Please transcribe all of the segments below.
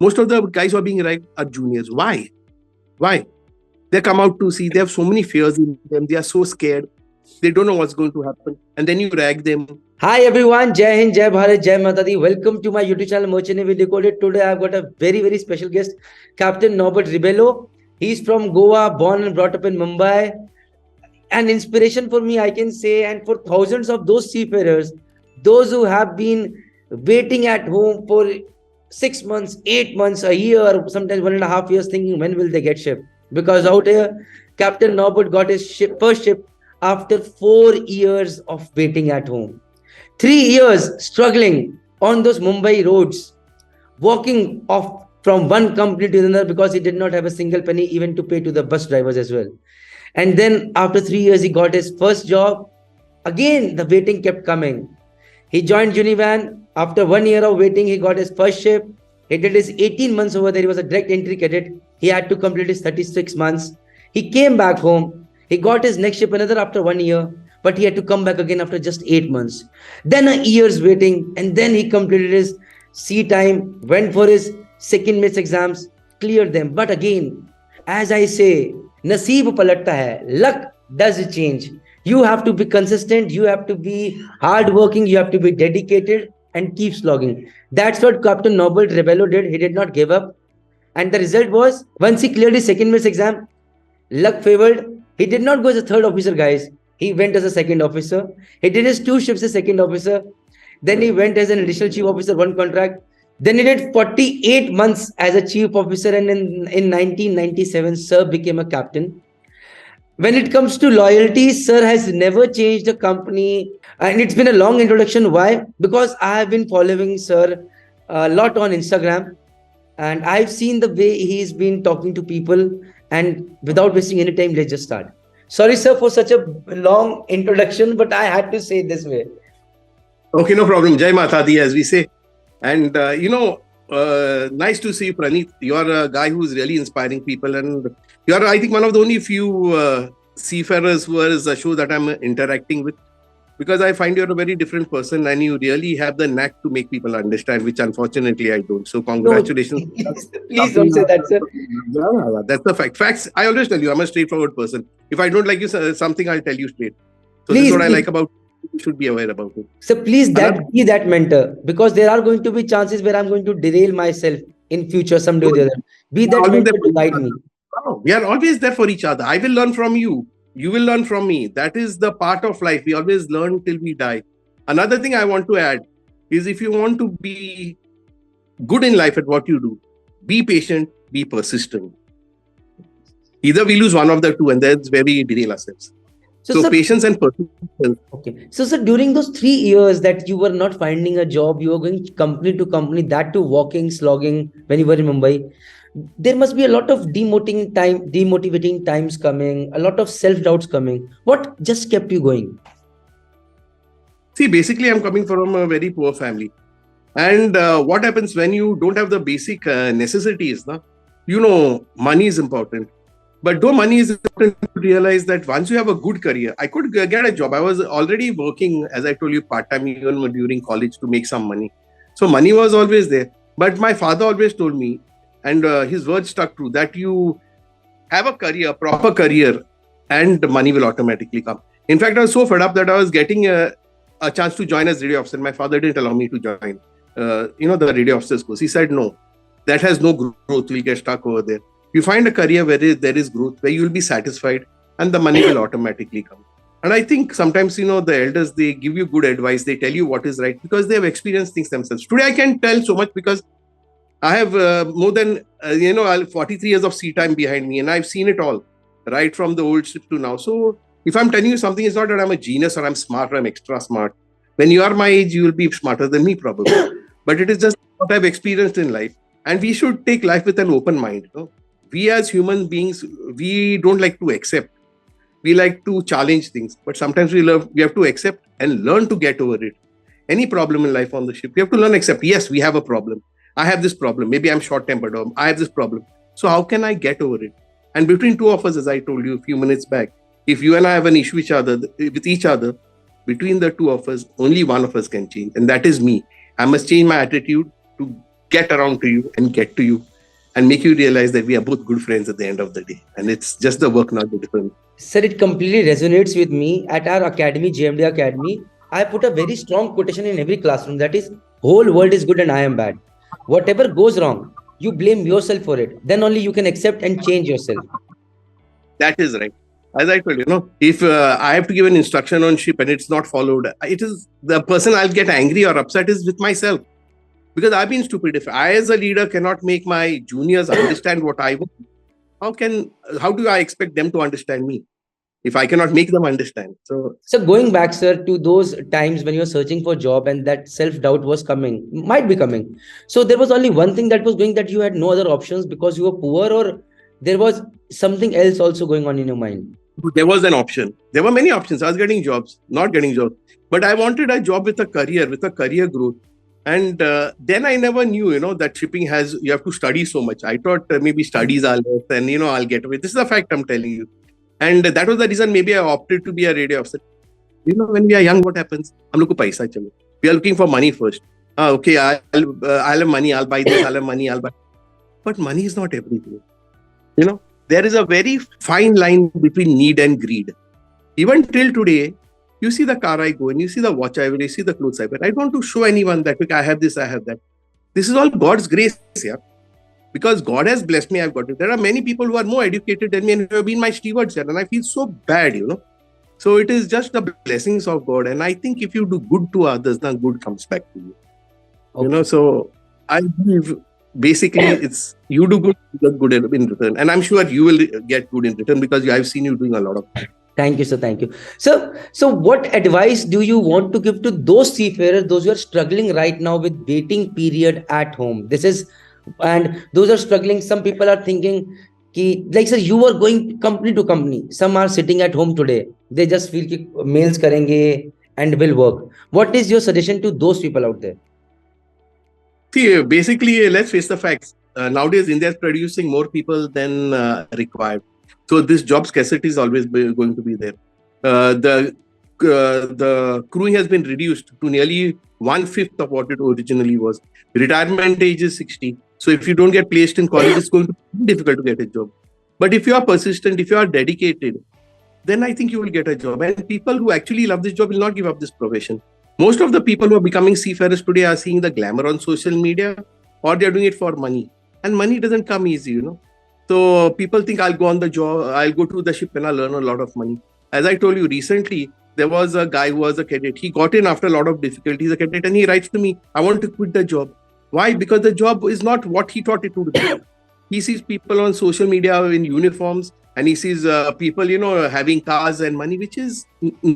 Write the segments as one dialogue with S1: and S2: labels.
S1: Most of the guys who are being ragged are juniors. Why? Why? They come out to see, they have so many fears in them. They are so scared. They don't know what's going to happen. And then you rag them.
S2: Hi everyone, Jai Hind, Jai Bharat, Jai Mata Di. Welcome to my YouTube channel Merchant Navy Decoded. Today I've got a very special guest, Captain Norbert Ribello. He's from Goa, born and brought up in Mumbai. An inspiration for me, I can say, and for thousands of those seafarers, those who have been waiting at home for 6 months, 8 months, a year, sometimes 1.5 years, thinking when will they get ship. Because out here, Captain Norbert got his first ship after 4 years of waiting at home. 3 years struggling on those Mumbai roads, walking off from one company to another because he did not have a single penny even to pay to the bus drivers as well. And then after 3 years, he got his first job. Again, the waiting kept coming. He joined Univan. After 1 year of waiting, he got his first ship. He did his 18 months over there. He was a direct entry cadet. He had to complete his 36 months. He came back home. He got his next ship another after 1 year, but he had to come back again after just 8 months. Then a year's waiting, and then he completed his sea time, went for his second mates exams, cleared them. But again, as I say, naseeb palatta hai, luck does change. You have to be consistent, you have to be hardworking, you have to be dedicated and keep slogging. That's what Captain Norbert Ribello did. He did not give up. And the result was, once he cleared his second mates exam, luck favored. He did not go as a third officer, guys. He went as a second officer. He did his 2 ships as second officer. Then he went as an additional chief officer, 1 contract. Then he did 48 months as a chief officer. And in 1997, Sir became a captain. When it comes to loyalty, Sir has never changed the company. And it's been a long introduction. Why? Because I have been following Sir a lot on Instagram. And I've seen the way he's been talking to people. And without wasting any time, let's just start. Sorry, sir, for such a long introduction, but I had to say it this way.
S1: Okay, no problem. Jai Mata Di, as we say. And, nice to see you, Praneeth. You're a guy who's really inspiring people. And you're, I think, one of the only few seafarers who is a show that I'm interacting with. Because I find you're a very different person and you really have the knack to make people understand, which unfortunately I don't. So congratulations.
S2: No, please don't say that, sir.
S1: Yeah, that's the fact. Facts, I always tell you, I'm a straightforward person. If I don't like you something, I'll tell you straight. So this is what I like about you. You should be aware about it.
S2: So please be that mentor, because there are going to be chances where I'm going to derail myself in future someday or the other. Be that mentor to guide me.
S1: We are always there for each other. I will learn from you. You will learn from me. That is the part of life. We always learn till we die. Another thing I want to add is, if you want to be good in life at what you do, be patient, be persistent. Either we lose one of the two, and that's where we derail ourselves. So sir, patience and persistence.
S2: Okay. So sir, during those 3 years that you were not finding a job, you were going company to company, that to walking, slogging when you were in Mumbai, there must be a lot of demotivating times coming, a lot of self-doubts coming. What just kept you going?
S1: See, basically, I'm coming from a very poor family. And what happens when you don't have the basic necessities? Money is important. But though money is important, to realize that once you have a good career, I could get a job. I was already working, as I told you, part-time even during college to make some money. So money was always there. But my father always told me, and his words stuck true, that you have a career, a proper career, and the money will automatically come. In fact, I was so fed up that I was getting a chance to join as radio officer. My father didn't allow me to join, the radio officer's course. He said, no, that has no growth. You'll get stuck over there. You find a career where there is growth, where you will be satisfied, and the money will automatically come. And I think sometimes, the elders, they give you good advice. They tell you what is right because they have experienced things themselves. Today, I can tell so much because I have more than, 43 years of sea time behind me, and I've seen it all, right from the old ship to now. So if I'm telling you something, it's not that I'm a genius or I'm smart or I'm extra smart. When you are my age, you will be smarter than me probably. But it is just what I've experienced in life. And we should take life with an open mind. We as human beings, we don't like to accept. We like to challenge things. But sometimes we have to accept and learn to get over it. Any problem in life on the ship, we have to learn to accept. Yes, we have a problem. I have this problem. Maybe I'm short-tempered or I have this problem. So how can I get over it? And between two of us, as I told you a few minutes back, if you and I have an issue with each other, between the two of us, only one of us can change. And that is me. I must change my attitude to get around to you and get to you and make you realize that we are both good friends at the end of the day. And it's just the work, not the difference.
S2: Sir, it completely resonates with me. At our academy, JMD Academy, I put a very strong quotation in every classroom. That is, whole world is good and I am bad. Whatever goes wrong, you blame yourself for it. Then only you can accept and change yourself.
S1: That is right. As I told you, if I have to give an instruction on ship and it's not followed, it is the person I'll get angry or upset is with myself. Because I've been stupid. If I as a leader cannot make my juniors understand what I want, how do I expect them to understand me if I cannot make them understand? So
S2: going back, sir, to those times when you were searching for job and that self-doubt was might be coming. So there was only one thing that was going, that you had no other options because you were poor, or there was something else also going on in your mind?
S1: There was an option. There were many options. I was getting jobs, not getting jobs. But I wanted a job with a career growth. And then I never knew, that shipping you have to study so much. I thought maybe studies are less and, I'll get away. This is a fact I'm telling you. And that was the reason maybe I opted to be a radio officer. When we are young, what happens? We are looking for money first. Okay, I'll have money, I'll buy this, I'll have money, I'll buy. But money is not everything. There is a very fine line between need and greed. Even till today, you see the car I go in, you see the watch I wear, you see the clothes I wear. I don't want to show anyone that I have this, I have that. This is all God's grace, yeah. Because God has blessed me, I've got it. There are many people who are more educated than me and who have been my stewards, and I feel so bad, So it is just the blessings of God. And I think if you do good to others, then good comes back to you. Okay. So I believe basically it's you do good, you get good in return. And I'm sure you will get good in return because I've seen you doing a lot of that.
S2: Thank you, sir. Thank you. So what advice do you want to give to those seafarers, those who are struggling right now with waiting period at home? And those are struggling. Some people are thinking, like, sir, you are going company to company. Some are sitting at home today. They just feel ki mails karenge and will work. What is your suggestion to those people out there?
S1: See, basically, let's face the facts. Nowadays, India is producing more people than required. So this job scarcity is always going to be there. The crewing has been reduced to nearly 1/5 of what it originally was. Retirement age is 60. So if you don't get placed in college, it's going to be difficult to get a job. But if you are persistent, if you are dedicated, then I think you will get a job. And people who actually love this job will not give up this profession. Most of the people who are becoming seafarers today are seeing the glamour on social media, or they're doing it for money. And money doesn't come easy, So people think I'll go on the job, I'll go to the ship and I'll earn a lot of money. As I told you recently, there was a guy who was a cadet. He got in after a lot of difficulties, a cadet, and he writes to me, I want to quit the job. Why? Because the job is not what he thought it would be. He sees people on social media in uniforms and he sees people, having cars and money, which is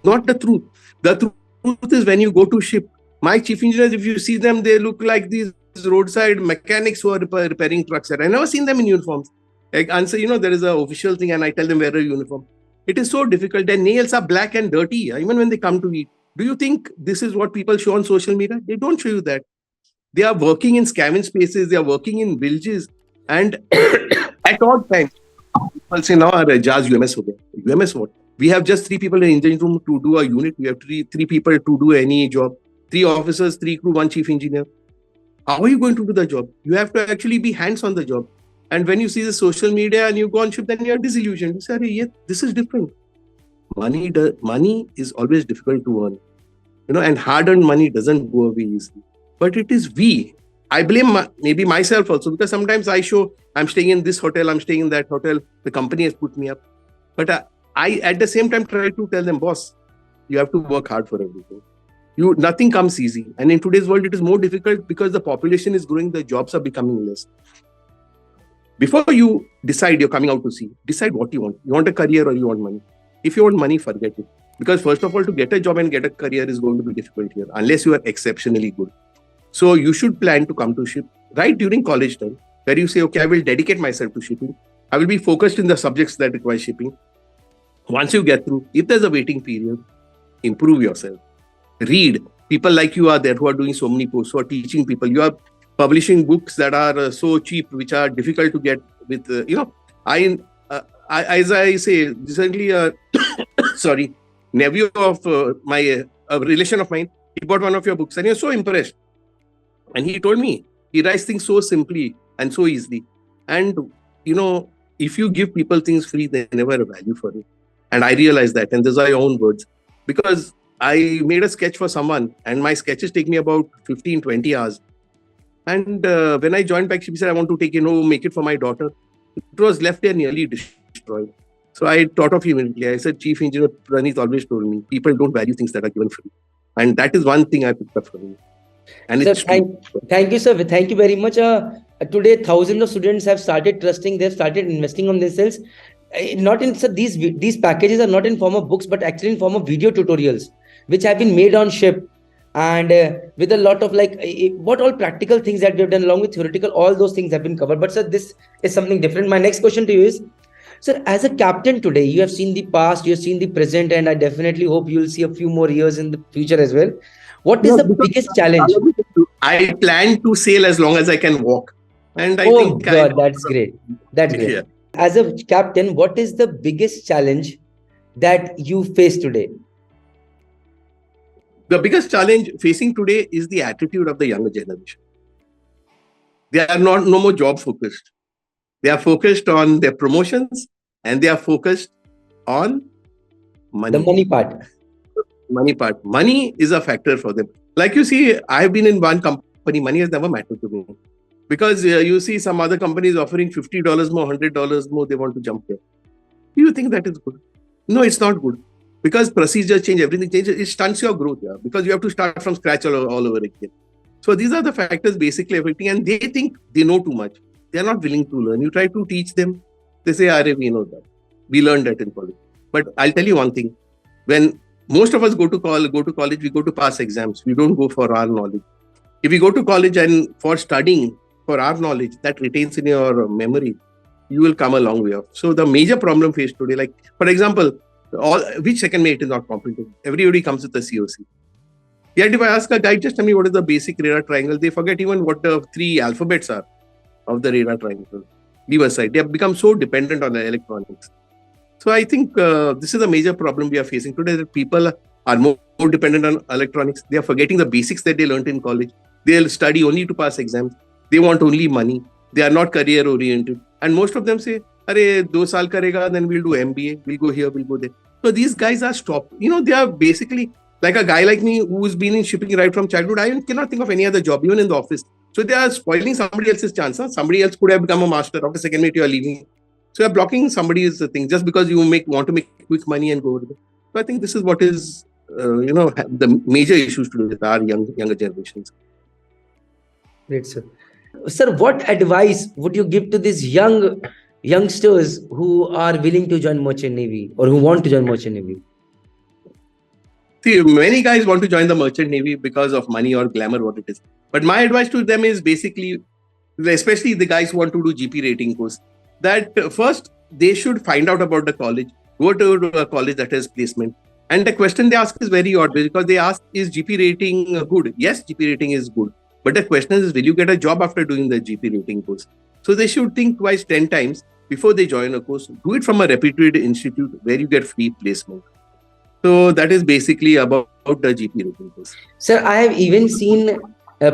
S1: not the truth. The truth is when you go to ship, my chief engineers, if you see them, they look like these roadside mechanics who are repairing trucks. I never seen them in uniforms. Like answer, there is an official thing and I tell them wear a uniform. It is so difficult. Their nails are black and dirty, even when they come to eat. Do you think this is what people show on social media? They don't show you that. They are working in scavenge spaces. They are working in villages. And at all times, people say, now Jazz UMS ho gaya. UMS what? We have just 3 people in the engine room to do a unit. We have three people to do any job. 3 officers, 3 crew, 1 chief engineer. How are you going to do the job? You have to actually be hands on the job. And when you see the social media and you go on ship, then you are disillusioned. You say, yeah, this is different. Money is always difficult to earn. And hard-earned money doesn't go away easily. But it is I blame maybe myself also, because sometimes I show I'm staying in this hotel, I'm staying in that hotel. The company has put me up. But I at the same time try to tell them, boss, you have to work hard for everything. Nothing comes easy. And in today's world, it is more difficult because the population is growing, the jobs are becoming less. Before you decide you're coming out to sea, decide what you want. You want a career or you want money? If you want money, forget it. Because first of all, to get a job and get a career is going to be difficult here, unless you are exceptionally good. So you should plan to come to ship right during college time, where you say, okay, I will dedicate myself to shipping. I will be focused in the subjects that require shipping. Once you get through, if there's a waiting period, improve yourself. Read. People like you are there who are doing so many posts, who are teaching people. You are publishing books that are so cheap, which are difficult to get with, as I say, recently, nephew of a relation of mine, he bought one of your books and he was so impressed. And he told me, He writes things so simply and so easily. And, if you give people things free, they never value for it. And I realized that. And these are your own words. Because I made a sketch for someone and my sketches take me about 15, 20 hours. And when I joined back, she said, I want to make it for my daughter. It was left there nearly destroyed. So I thought of him immediately. I said, Chief Engineer Pranit always told me, people don't value things that are given free. And that is one thing I picked up from him. And
S2: Sir, thank you, sir. Thank you very much. Today, thousands of students have started trusting. They've started investing on themselves. Not in sir, these packages are not in form of books, but actually in form of video tutorials, which have been made on ship, and with a lot of what all practical things that we have done along with theoretical. All those things have been covered. But sir, this is something different. My next question to you is, sir, as a captain today, you have seen the past, you have seen the present, and I definitely hope you will see a few more years in the future as well. What is the biggest challenge?
S1: I plan to sail as long as I can walk. And
S2: that's great. That's great. Yeah. As a captain, what is the biggest challenge that you face today?
S1: The biggest challenge facing today is the attitude of the younger generation. They are no more job focused. They are focused on their promotions and they are focused on money.
S2: The money part.
S1: Money part. Money is a factor for them. Like you see, I've been in one company. Money has never mattered to me. Because you see some other companies offering $50 more, $100 more, they want to jump there. Do you think that is good? No, it's not good. Because procedures change, everything changes, it stunts your growth. Yeah? Because you have to start from scratch all over again. So these are the factors basically affecting, and they think they know too much. They are not willing to learn. You try to teach them, they say, we know that. We learned that in college. But I'll tell you one thing. When most of us go to college, we go to pass exams. We don't go for our knowledge. If we go to college and for studying, for our knowledge that retains in your memory, you will come a long way off. So the major problem faced today, like for example, which second mate is not competent? Everybody comes with a COC. Yet if I ask a guy, just tell me what is the basic radar triangle, they forget even what the 3 alphabets are of the radar triangle. Leave aside, they have become so dependent on the electronics. So I think this is a major problem we are facing today, that people are more dependent on electronics. They are forgetting the basics that they learned in college. They'll study only to pass exams. They want only money. They are not career oriented. And most of them say, "Arey, 2 saal karega, then we'll do MBA. We'll go here, we'll go there." So these guys are stopped. They are basically like a guy like me who's been in shipping right from childhood. I cannot think of any other job, even in the office. So they are spoiling somebody else's chance. Huh? Somebody else could have become a master. After second mate, you are leaving. So you're blocking somebody's thing just because you want to make quick money and go over there. So I think this is what is, the major issues to do with our younger generations.
S2: Great, sir. Sir, what advice would you give to these youngsters who are willing to join Merchant Navy or who want to join Merchant Navy?
S1: See, many guys want to join the Merchant Navy because of money or glamour, what it is. But my advice to them is basically, especially the guys who want to do GP rating course, that first they should find out about the college, go to a college that has placement. And the question they ask is very odd because they ask, is GP rating good? Yes, GP rating is good. But the question is, will you get a job after doing the GP rating course? So they should think twice, 10 times before they join a course. Do it from a reputed institute where you get free placement. So that is basically about the GP rating course.
S2: Sir, I have even seen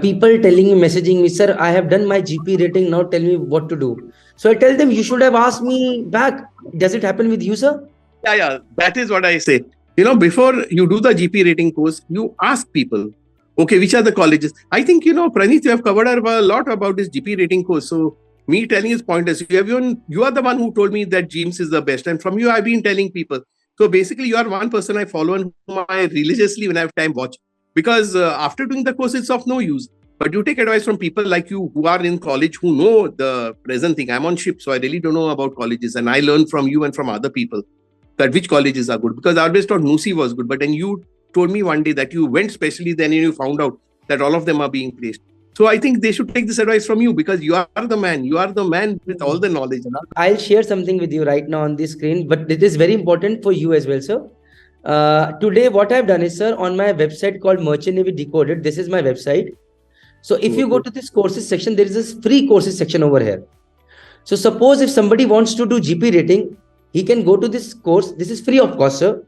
S2: people messaging me, sir, I have done my GP rating. Now tell me what to do. So I tell them, you should have asked me back. Does it happen with you, sir?
S1: Yeah. That is what I say. Before you do the GP rating course, you ask people, okay, which are the colleges? I think, Pranit, you have covered a lot about this GP rating course. So me telling is pointless. You are the one who told me that GEMS is the best. And from you, I've been telling people. So basically, you are one person I follow and whom I religiously, when I have time, watch. Because after doing the course, it's of no use. But you take advice from people like you who are in college, who know the present thing. I'm on ship, so I really don't know about colleges. And I learn from you and from other people that which colleges are good. Because I always thought NUSI was good. But then you told me one day that you went specially then and you found out that all of them are being placed. So I think they should take this advice from you because you are the man. You are the man with all the knowledge.
S2: I'll share something with you right now on the screen, but it is very important for you as well, sir. Today, what I've done is, sir, on my website called Merchant Navy Decoded, this is my website. So if you go to this courses section, there is this free courses section over here. So suppose if somebody wants to do GP rating, he can go to this course. This is free of cost, sir.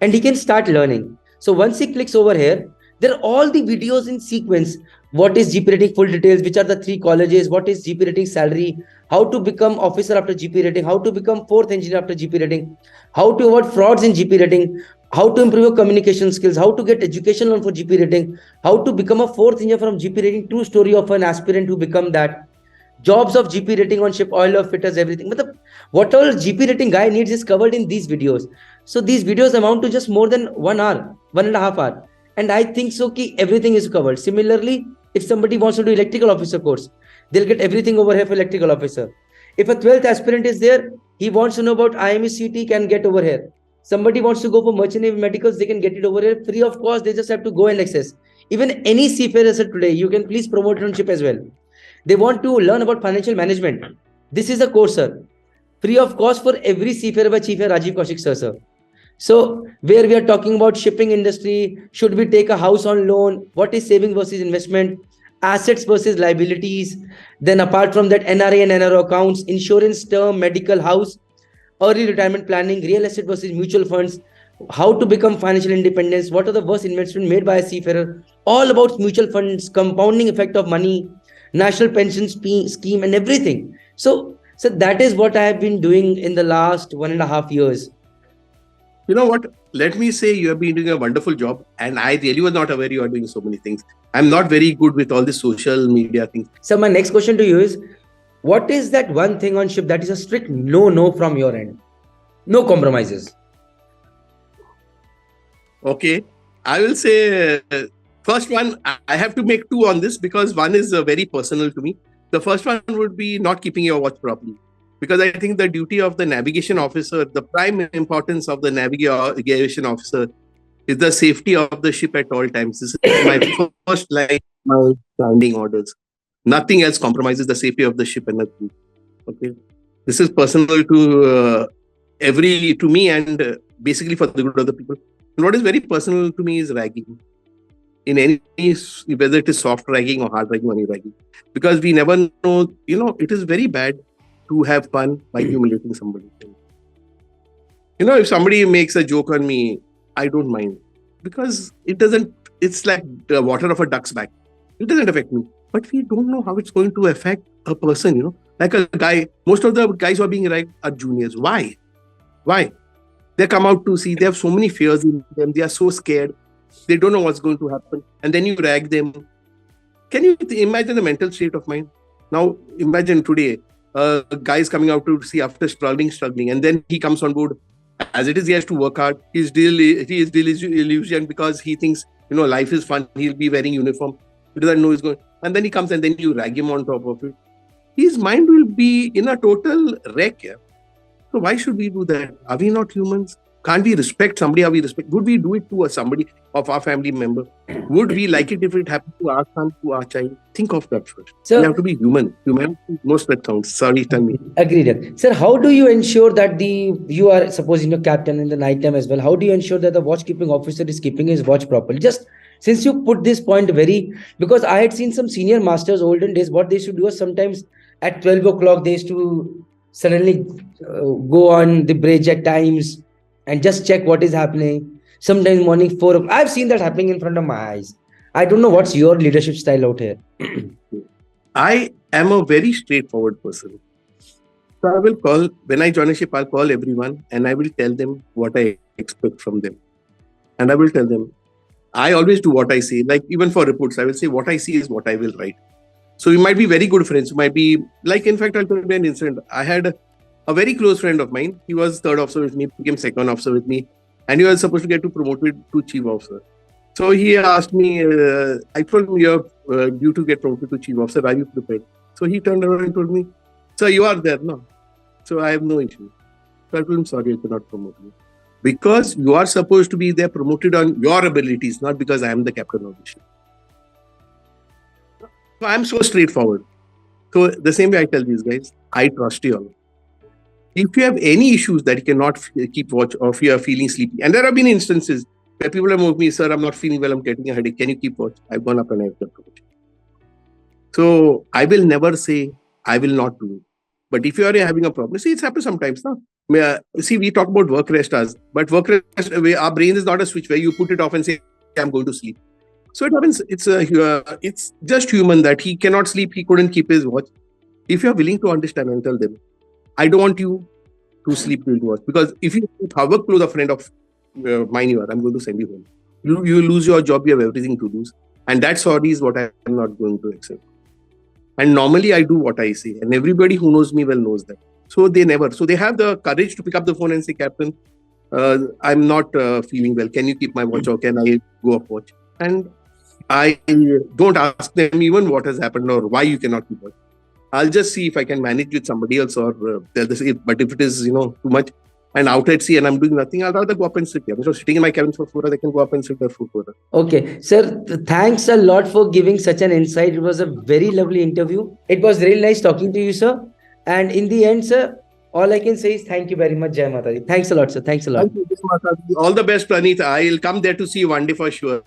S2: And he can start learning. So once he clicks over here, There are all the videos in sequence. What is GP rating full details? Which are the 3 colleges? What is GP rating salary? How to become officer after GP rating? How to become 4th engineer after GP rating? How to avoid frauds in GP rating? How to improve your communication skills? How to get education loan for GP rating? How to become a 4th engineer from GP rating? True story of an aspirant who become that. Jobs of GP rating on ship, oil of fitters, everything. But what all GP rating guy needs is covered in these videos. So these videos amount to just more than 1 hour, 1.5 hours. And I think so ki everything is covered. Similarly, if somebody wants to do electrical officer course, they'll get everything over here for electrical officer. If a 12th aspirant is there, he wants to know about IMUCET, can get over here. Somebody wants to go for merchant navy medicals, they can get it over here free of cost. They just have to go and access. Even any seafarer today, you can please promote on ship as well. They want to learn about financial management. This is a course, sir. Free of cost for every seafarer by Chief Rajiv Kaushik, sir. So where we are talking about shipping industry, should we take a house on loan? What is saving versus investment? Assets versus liabilities. Then apart from that, NRA and NRO accounts, insurance, term, medical, house, early retirement planning, real estate versus mutual funds, how to become financial independence, what are the worst investments made by a seafarer, all about mutual funds, compounding effect of money, national pension scheme and everything. So that is what I have been doing in the last 1.5 years.
S1: You know what? Let me say you have been doing a wonderful job, and I really was not aware you are doing so many things. I'm not very good with all the social media things.
S2: So my next question to you is, what is that one thing on ship that is a strict no from your end? No compromises.
S1: Okay. I will say, first one, I have to make 2 on this because one is very personal to me. The first one would be not keeping your watch properly. Because I think the duty of the navigation officer, the prime importance of the navigation officer is the safety of the ship at all times. This is my first line, my standing orders. Nothing else compromises the safety of the ship and the crew. Okay, this is personal to me and basically for the good of the people. And what is very personal to me is ragging. In any, whether it is soft ragging or hard ragging or any ragging, because we never know. It is very bad to have fun by humiliating somebody. If somebody makes a joke on me, I don't mind because it's like the water of a duck's back. It doesn't affect me, but we don't know how it's going to affect a person, like a guy. Most of the guys who are being ragged are juniors. Why? They come out to see, they have so many fears in them. They are so scared. They don't know what's going to happen. And then you rag them. Can you imagine the mental state of mind? Now, imagine today, a guy is coming out to see after struggling, and then he comes on board. As it is, he has to work hard. He is disillusioned because he thinks, life is fun. He'll be wearing uniform. He doesn't know he's going. And then he comes and then you rag him on top of it. His mind will be in a total wreck. Yeah? So why should we do that? Are we not humans? Can't we respect somebody? Would we do it to somebody of our family member? Would we like it if it happened to our son, to our child? Think of that first. So, we have to be human. Humanity knows that sounds. Sorry, tell me.
S2: Agreed. Sir, how do you ensure that you are supposing your captain in the night time as well? How do you ensure that the watchkeeping officer is keeping his watch properly? Just since you put this point because I had seen some senior masters olden days, what they used to do is sometimes at 12 o'clock, they used to suddenly go on the bridge at times and just check what is happening. Sometimes morning 4 o'clock. I've seen that happening in front of my eyes. I don't know what's your leadership style out here.
S1: I am a very straightforward person. So I will call, when I join a ship, I'll call everyone and I will tell them what I expect from them. And I will tell them, I always do what I say. Like even for reports, I will say what I see is what I will write. So you might be very good friends. You might be, like in fact, I'll tell you an incident. I had a very close friend of mine. He was 3rd officer with me, became 2nd officer with me. And he was supposed to get promoted to chief officer. So he asked me, I told him, you're due to get promoted to chief officer. Are you prepared? So he turned around and told me, sir, you are there now. So I have no issue. So I told him, sorry, I cannot promote you. Because you are supposed to be there promoted on your abilities, not because I am the captain of the ship. So I'm so straightforward. So the same way I tell these guys, I trust you all. If you have any issues that you cannot keep watch, or if you are feeling sleepy, and there have been instances where people have moved me, sir, I'm not feeling well, I'm getting a headache, can you keep watch? I've gone up and I've kept watch. So I will never say, I will not do it. But if you are having a problem, see, it's happened sometimes. No? See, we talk about work rest as, but work rest, our brain is not a switch where you put it off and say, I'm going to sleep. So it happens. It's just human that he cannot sleep. He couldn't keep his watch. If you are willing to understand and tell them, I don't want you to sleep doing watch, because if you work close a friend of mine, I'm going to send you home. You lose your job. You have everything to lose, and that sorry is what I am not going to accept. And normally I do what I say, and everybody who knows me well knows that. So they have the courage to pick up the phone and say, Captain, I'm not feeling well. Can you keep my watch, or can I go off watch? And I don't ask them even what has happened or why you cannot keep watch. I'll just see if I can manage with somebody else, or but if it is too much and out at sea and I'm doing nothing, I'll rather go up and sit here. So sitting in my cabin for 4 hours, I can go up and sit there for 4 hours.
S2: Okay, sir, thanks a lot for giving such an insight. It was a very lovely interview. It was really nice talking to you, sir. And in the end, sir, all I can say is thank you very much, Jai Mata Di. Thanks a lot, sir. Thanks a lot.
S1: Thank you, Jai Mata Di. All the best, Praneeth. I'll come there to see you one day for sure.